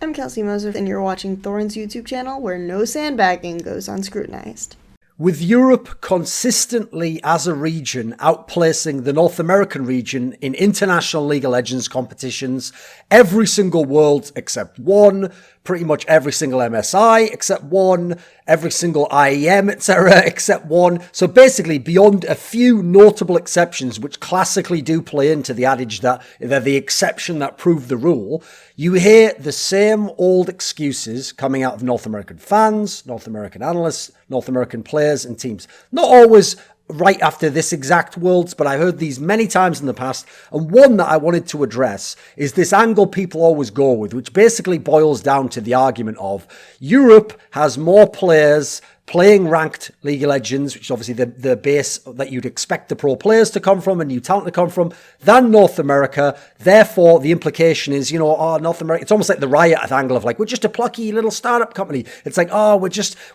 I'm Kelsey Moser, and you're watching Thorin's YouTube channel, where no sandbagging goes unscrutinized. With Europe consistently, as a region, outplacing the North American region in international League of Legends competitions, every single World except one, pretty much every single MSI except one, every single IEM, etc. except one. So basically, beyond a few notable exceptions, which classically do play into the adage that they're the exception that proved the rule, you hear the same old excuses coming out of North American fans, North American analysts, North American players and teams. Not always right after this exact Worlds, but I heard these many times in the past, and one that I wanted to address is this angle people always go with, which basically boils down to the argument of Europe has more players playing ranked League of Legends, which is obviously the base that you'd expect the pro players to come from and new talent to come from, than North America. Therefore, the implication is, North America, it's almost like the Riot angle of like, we're just a plucky little startup company. It's like,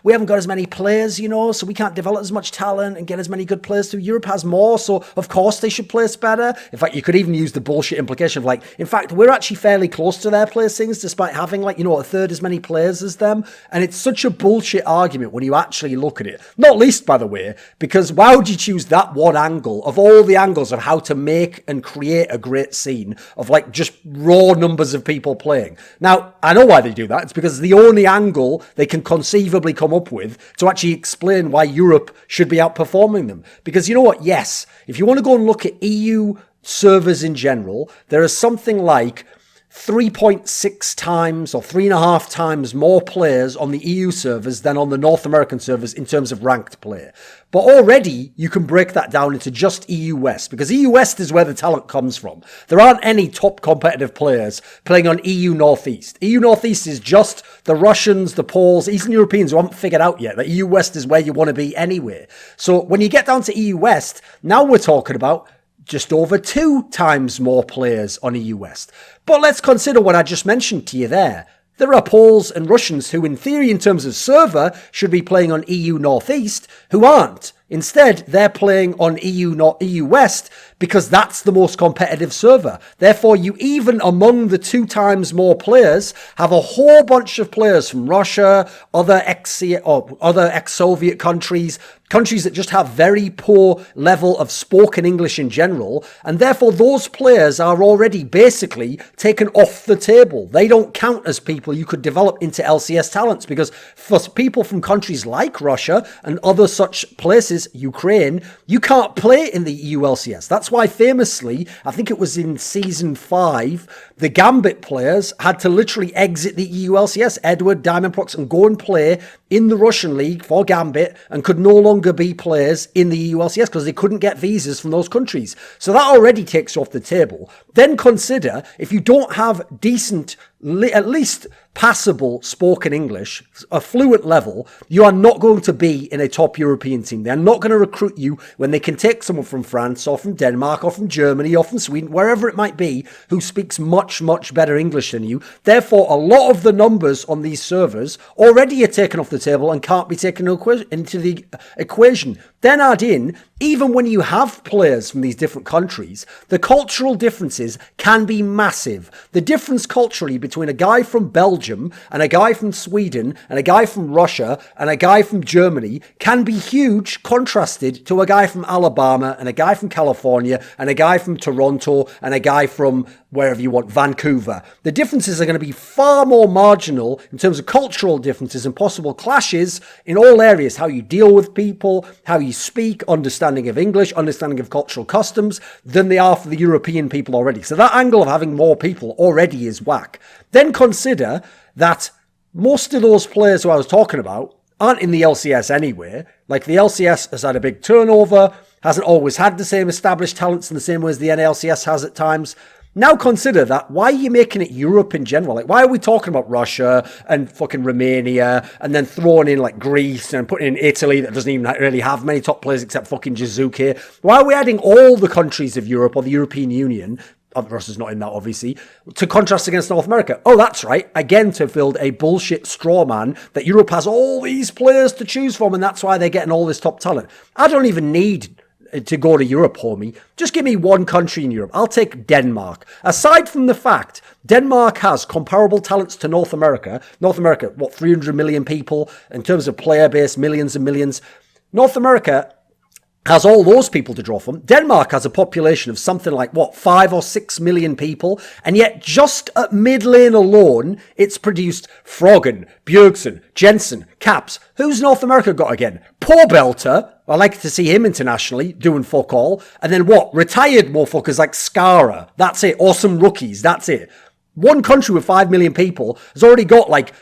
we haven't got as many players, so we can't develop as much talent and get as many good players through. Europe has more, so of course they should place better. In fact, you could even use the bullshit implication of like, in fact, we're actually fairly close to their placings despite having a third as many players as them. And it's such a bullshit argument when you actually look at it. Not least, by the way, because why would you choose that one angle of all the angles of how to make and create a great scene of like just raw numbers of people playing? Now, I know why they do that. It's because it's the only angle they can conceivably come up with to actually explain why Europe should be outperforming them. Because you know what? Yes, if you want to go and look at EU servers in general, there is something like 3.6 times or 3.5 times more players on the EU servers than on the North American servers in terms of ranked play. But already you can break that down into just EU West, because EU West is where the talent comes from. There aren't any top competitive players playing on EU Northeast. EU Northeast is just the Russians, the Poles, Eastern Europeans who haven't figured out yet that EU West is where you want to be anyway. So when you get down to EU West, now we're talking about just over 2 times more players on EU West. But let's consider what I just mentioned to you there. There are Poles and Russians who, in theory, in terms of server, should be playing on EU Northeast, who aren't. Instead, they're playing on EU West because that's the most competitive server. Therefore, you even among the 2 times more players have a whole bunch of players from Russia, other ex-Soviet countries that just have very poor level of spoken English in general, and therefore those players are already basically taken off the table. They don't count as people you could develop into LCS talents, because for people from countries like Russia and other such places, Ukraine, you can't play in the EU LCS. That's why famously, I think it was in Season 5, the Gambit players had to literally exit the EU LCS, Edward, Diamondprox, and go and play in the Russian league for Gambit, and could no longer be players in the EU LCS because they couldn't get visas from those countries. So that already takes you off the table. Then consider, if you don't have decent, at least passable spoken English, a fluent level, you are not going to be in a top European team. They're not going to recruit you when they can take someone from France or from Denmark or from Germany or from Sweden, wherever it might be, who speaks much, much better English than you. Therefore, a lot of the numbers on these servers already are taken off the table and can't be taken into the equation. Then add in, even when you have players from these different countries, the cultural differences can be massive. The difference culturally between a guy from Belgium and a guy from Sweden and a guy from Russia and a guy from Germany can be huge, contrasted to a guy from Alabama and a guy from California and a guy from Toronto and a guy from wherever you want, Vancouver. The differences are going to be far more marginal in terms of cultural differences and possible clashes in all areas. How you deal with people, how you speak, understanding of English, understanding of cultural customs, than they are for the European people already. So that angle of having more people already is whack. Then consider that most of those players who I was talking about aren't in the LCS anyway. Like, the LCS has had a big turnover, hasn't always had the same established talents in the same way as the NLCS has at times. Now consider that. Why are you making it Europe in general? Like, why are we talking about Russia and fucking Romania and then throwing in like Greece and putting in Italy that doesn't even really have many top players except fucking Jizuke? Why are we adding all the countries of Europe or the European Union? Russia's not in that, obviously, to contrast against North America. Oh, that's right. Again, to build a bullshit straw man that Europe has all these players to choose from, and that's why they're getting all this top talent. I don't even need to go to Europe, homie. Just give me one country in Europe. I'll take Denmark. Aside from the fact Denmark has comparable talents to North America. North America, what, 300 million people in terms of player base, millions and millions. North America has all those people to draw from. Denmark has a population of something like, 5 or 6 million people, and yet just at mid lane alone, it's produced Froggen, Bjergsen, Jensen, Caps. Who's North America got again? Poor Belter. I like to see him internationally, doing fuck all. And then retired motherfuckers like Skara. That's it. Awesome rookies. That's it. One country with 5 million people has already got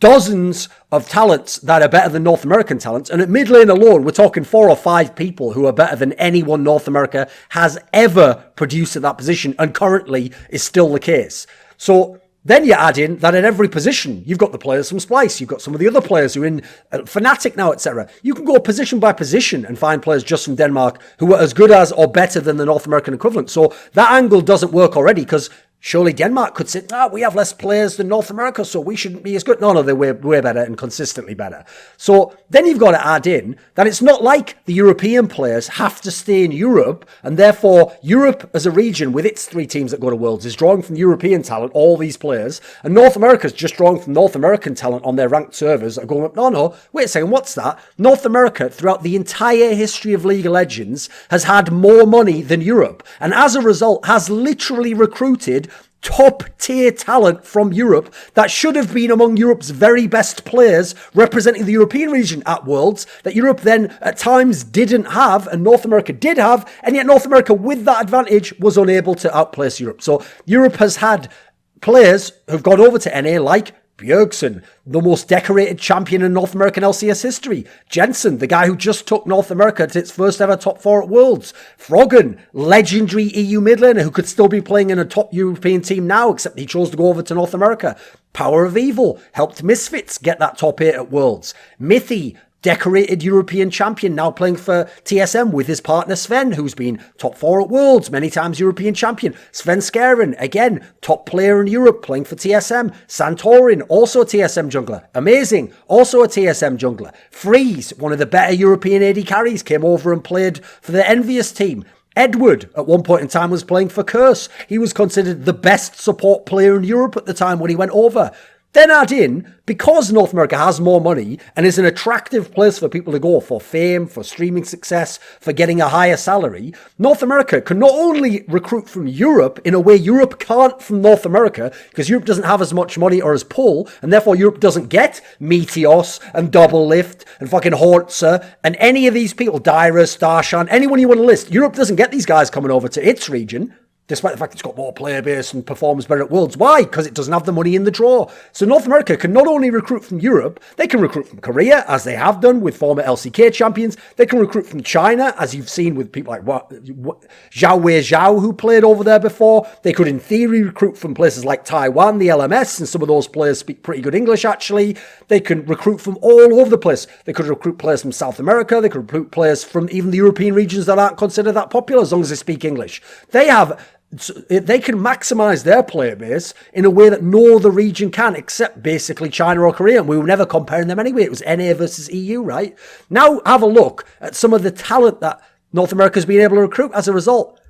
dozens of talents that are better than North American talents. And at mid lane alone, we're talking 4 or 5 people who are better than anyone North America has ever produced at that position, and currently is still the case. So then you add in that at every position, you've got the players from Splice, you've got some of the other players who are in Fnatic now, etc. You can go position by position and find players just from Denmark who are as good as or better than the North American equivalent. So that angle doesn't work already, because surely Denmark could say, we have less players than North America, so we shouldn't be as good. No, they're way better and consistently better. So then you've got to add in that it's not like the European players have to stay in Europe, and therefore Europe as a region with its 3 teams that go to Worlds is drawing from European talent, all these players, and North America's just drawing from North American talent on their ranked servers that are going, no, wait a second, what's that? North America, throughout the entire history of League of Legends, has had more money than Europe, and as a result has literally recruited top tier talent from Europe that should have been among Europe's very best players representing the European region at Worlds, that Europe then at times didn't have and North America did have, and yet North America with that advantage was unable to outplace Europe. So Europe has had players who've gone over to NA like Bjergsen, the most decorated champion in North American LCS history. Jensen, the guy who just took North America to its first ever top 4 at Worlds. Froggen, legendary EU mid laner who could still be playing in a top European team now, except he chose to go over to North America. Power of Evil helped Misfits get that top 8 at Worlds. Mithy, decorated European champion, now playing for TSM with his partner Sven, who's been top 4 at Worlds, many times European champion. Sven Skaren, again, top player in Europe, playing for TSM. Santorin, also a TSM jungler. Amazing, also a TSM jungler. Freeze, one of the better European AD carries, came over and played for the Envious team. Edward, at one point in time, was playing for Curse. He was considered the best support player in Europe at the time when he went over. Then add in, because North America has more money and is an attractive place for people to go for fame, for streaming success, for getting a higher salary, North America can not only recruit from Europe in a way Europe can't from North America, because Europe doesn't have as much money or as pull, and therefore Europe doesn't get Meteos and Double Lift and fucking Hortzer and any of these people, Dyrus, Darshan, anyone you want to list. Europe doesn't get these guys coming over to its region, despite the fact it's got more player base and performs better at Worlds. Why? Because it doesn't have the money in the draw. So North America can not only recruit from Europe, they can recruit from Korea, as they have done with former LCK champions. They can recruit from China, as you've seen with people like Zhao Wei Zhao, who played over there before. They could, in theory, recruit from places like Taiwan, the LMS, and some of those players speak pretty good English, actually. They can recruit from all over the place. They could recruit players from South America. They could recruit players from even the European regions that aren't considered that popular, as long as they speak English. They can maximize their player base in a way that no other region can, except basically China or Korea. And we were never comparing them anyway. It was NA versus EU, right? Now have a look at some of the talent that North America's been able to recruit as a result.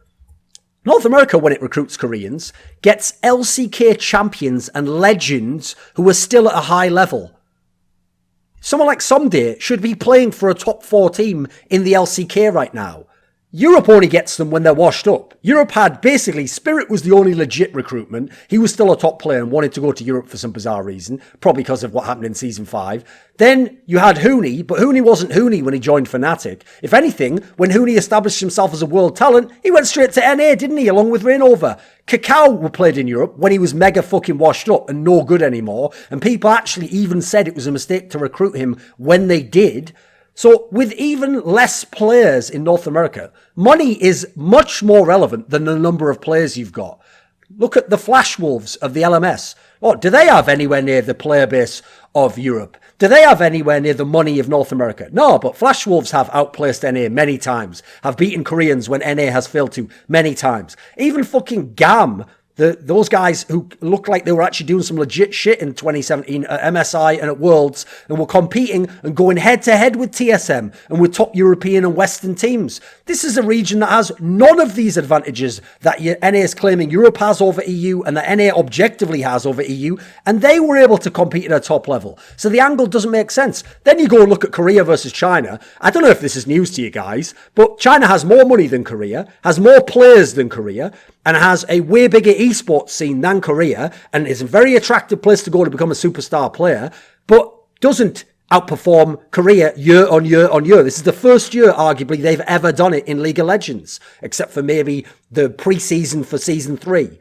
North America, when it recruits Koreans, gets LCK champions and legends who are still at a high level. Someone like Someday should be playing for a top 4 team in the LCK right now. Europe only gets them when they're washed up. Europe had basically, Spirit was the only legit recruitment. He was still a top player and wanted to go to Europe for some bizarre reason, probably because of what happened in Season 5. Then you had Huni, but Huni wasn't Huni when he joined Fnatic. If anything, when Huni established himself as a world talent, he went straight to NA, didn't he, along with Rainover. Cacao were played in Europe when he was mega fucking washed up and no good anymore, and people actually even said it was a mistake to recruit him when they did. So with even less players in North America, money is much more relevant than the number of players you've got. Look at the Flash Wolves of the LMS. What, do they have anywhere near the player base of Europe? Do they have anywhere near the money of North America? No, but Flash Wolves have outplaced NA many times, have beaten Koreans when NA has failed to many times. Even fucking GAM Those guys who looked like they were actually doing some legit shit in 2017 at MSI and at Worlds, and were competing and going head to head with TSM and with top European and Western teams. This is a region that has none of these advantages that NA is claiming Europe has over EU and that NA objectively has over EU, and they were able to compete at a top level. So the angle doesn't make sense. Then you go and look at Korea versus China. I don't know if this is news to you guys, but China has more money than Korea, has more players than Korea, and has a way bigger esports scene than Korea, and is a very attractive place to go to become a superstar player, but doesn't outperform Korea year on year on year. This is the first year, arguably, they've ever done it in League of Legends, except for maybe the pre-season for Season 3.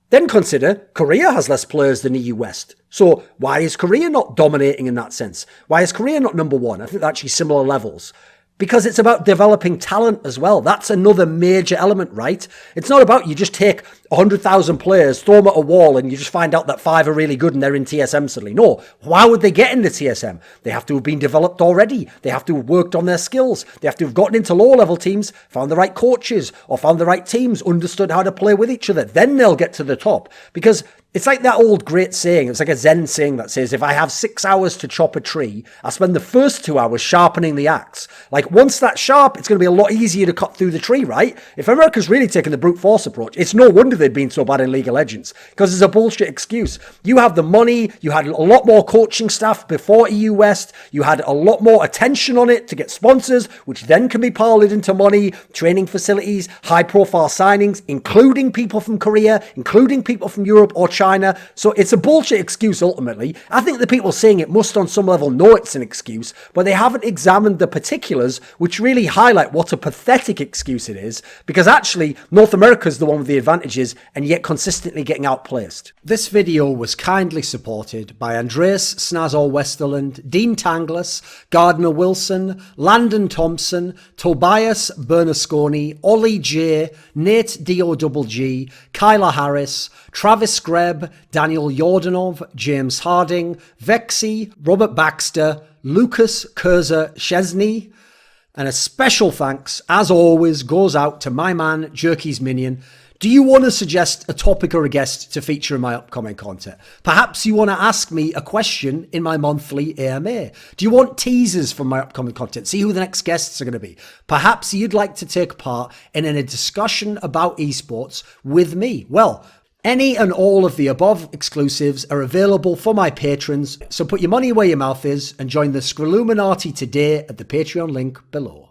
Then consider Korea has less players than EU West. So why is Korea not dominating in that sense? Why is Korea not number one? I think they're actually similar levels. Because it's about developing talent as well. That's another major element, right? It's not about you just take 100,000 players, throw them at a wall, and you just find out that 5 are really good and they're in TSM suddenly. No. Why would they get into TSM? They have to have been developed already. They have to have worked on their skills. They have to have gotten into lower-level teams, found the right coaches, or found the right teams, understood how to play with each other. Then they'll get to the top. Because it's like that old great saying. It's like a Zen saying that says, if I have 6 hours to chop a tree, I'll spend the first 2 hours sharpening the axe. Like, once that's sharp, it's going to be a lot easier to cut through the tree, right? If America's really taken the brute force approach, it's no wonder they've been so bad in League of Legends, because it's a bullshit excuse. You have the money, you had a lot more coaching staff before EU West, you had a lot more attention on it to get sponsors, which then can be parlayed into money, training facilities, high-profile signings, including people from Korea, including people from Europe or China. So it's a bullshit excuse ultimately. I think the people saying it must on some level know it's an excuse, but they haven't examined the particulars, which really highlight what a pathetic excuse it is, because actually North America's the one with the advantages and yet consistently getting outplaced. This video was kindly supported by Andreas, Snazore, Westerlund, Dean Tanglis, Gardner Wilson, Landon Thompson, Tobias Bernasconi, OllieJ, NateDOhDoubleG, Kyla Harris, Travis Greb, Daniel Yordanov, James Harding, VeXii, Robert Baxter, Lucas Kerza Szczesny, and a special thanks, as always, goes out to my man, Jerky's Minion. Do you want to suggest a topic or a guest to feature in my upcoming content? Perhaps you want to ask me a question in my monthly AMA. Do you want teasers from my upcoming content? See who the next guests are going to be. Perhaps you'd like to take part in a discussion about esports with me. Well, any and all of the above exclusives are available for my patrons, so put your money where your mouth is and join the Scrilluminati today at the Patreon link below.